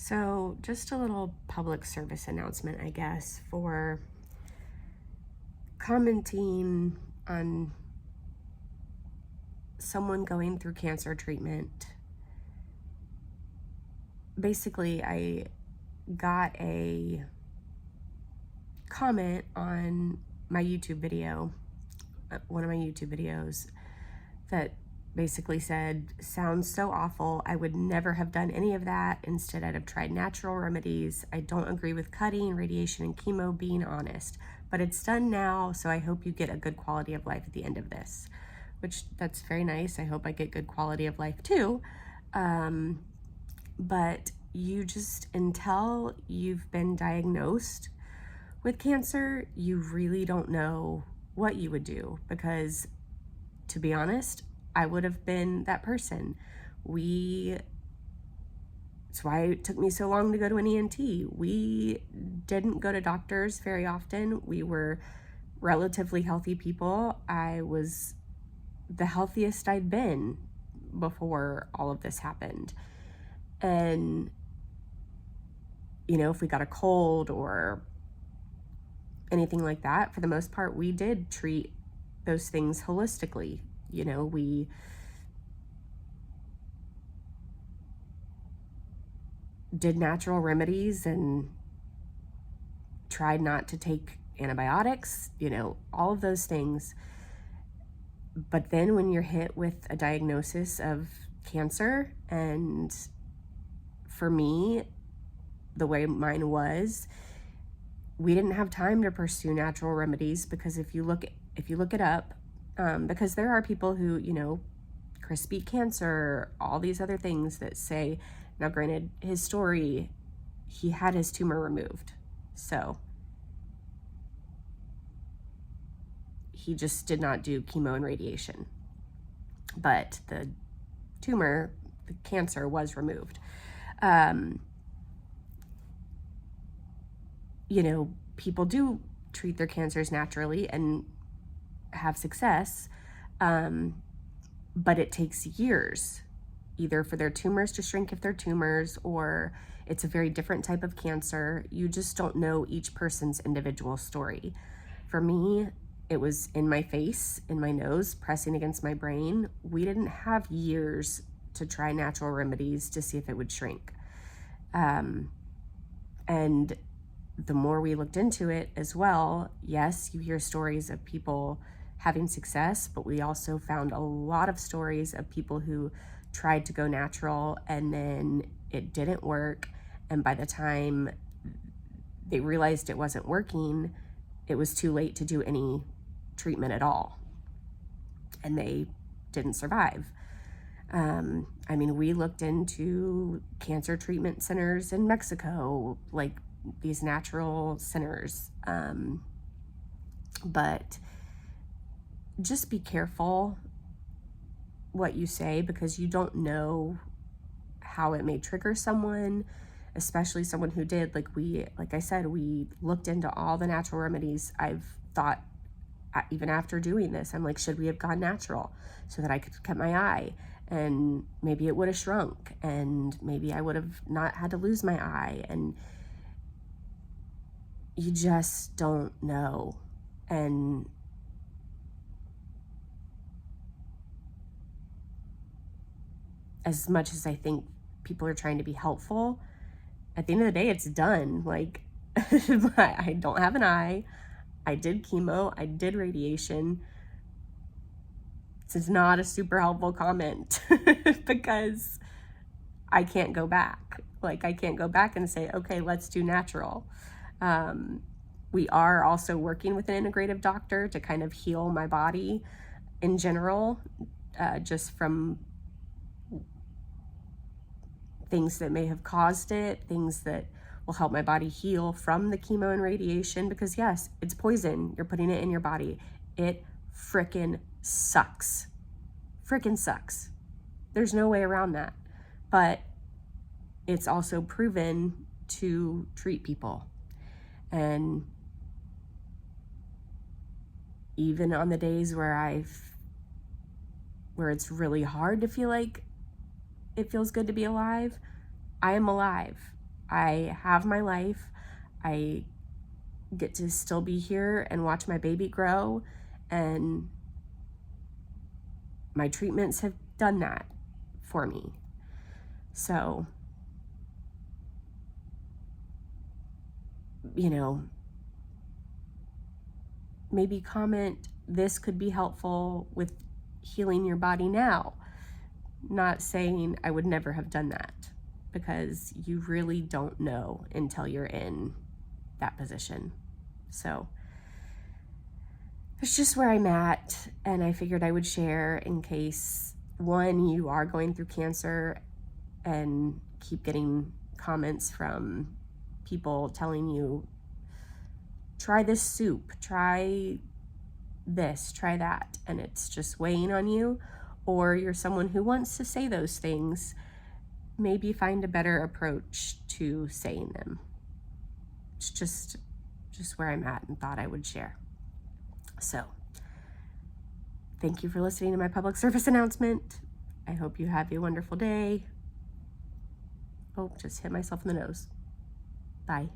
So, just a little public service announcement, I guess, for commenting on someone going through cancer treatment. Basically, I got a comment on my YouTube video, one of my YouTube videos, that basically said, "Sounds so awful. I would never have done any of that. Instead, I'd have tried natural remedies. I don't agree with cutting, radiation, and chemo, being honest. But it's done now, so I hope you get a good quality of life at the end of this." Which, that's very nice. I hope I get good quality of life too. But you just, until you've been diagnosed with cancer, you really don't know what you would do, because, to be honest, I would have been that person. That's why it took me so long to go to an ENT. We didn't go to doctors very often. We were relatively healthy people. I was the healthiest I'd been before all of this happened. And, if we got a cold or anything like that, for the most part, we did treat those things holistically. We did natural remedies and tried not to take antibiotics, all of those things. But then when you're hit with a diagnosis of cancer, and for me, the way mine was, we didn't have time to pursue natural remedies, because if you look it up, because there are people who, Chris beat cancer, all these other things that say, now granted, his story, he had his tumor removed. So he just did not do chemo and radiation. But the tumor, the cancer, was removed. People do treat their cancers naturally and have success, but it takes years, either for their tumors to shrink if they're tumors, or it's a very different type of cancer. You just don't know each person's individual story. For me, it was in my face, in my nose, pressing against my brain. We didn't have years to try natural remedies to see if it would shrink. And the more we looked into it as well, yes, you hear stories of people having success, but we also found a lot of stories of people who tried to go natural and then it didn't work. And by the time they realized it wasn't working, it was too late to do any treatment at all. And they didn't survive. We looked into cancer treatment centers in Mexico, like these natural centers. But just be careful what you say, because you don't know how it may trigger someone, especially someone who did. Like I said, we looked into all the natural remedies. I've thought, even after doing this, I'm like, should we have gone natural so that I could cut my eye? And maybe it would have shrunk, and maybe I would have not had to lose my eye. And you just don't know. And as much as I think people are trying to be helpful, at the end of the day, it's done. Like, I don't have an eye. I did chemo. I did radiation. This is not a super helpful comment because I can't go back. I can't go back and say, okay, let's do natural. We are also working with an integrative doctor to kind of heal my body in general, just from things that may have caused it, things that will help my body heal from the chemo and radiation, because yes, it's poison. You're putting it in your body. It frickin' sucks. Frickin' sucks. There's no way around that. But it's also proven to treat people. And even on the days where it's really hard to feel like it feels good to be alive, I am alive. I have my life. I get to still be here and watch my baby grow, and my treatments have done that for me. So, you know, maybe comment, this could be helpful with healing your body now. Not saying I would never have done that, because you really don't know until you're in that position. So it's just where I'm at, and I figured I would share in case, one, you are going through cancer and keep getting comments from people telling you, try this soup, try this, try that, and it's just weighing on you, or you're someone who wants to say those things, maybe find a better approach to saying them. It's just where I'm at, and thought I would share. So thank you for listening to my public service announcement. I hope you have a wonderful day. Oh, just hit myself in the nose. Bye.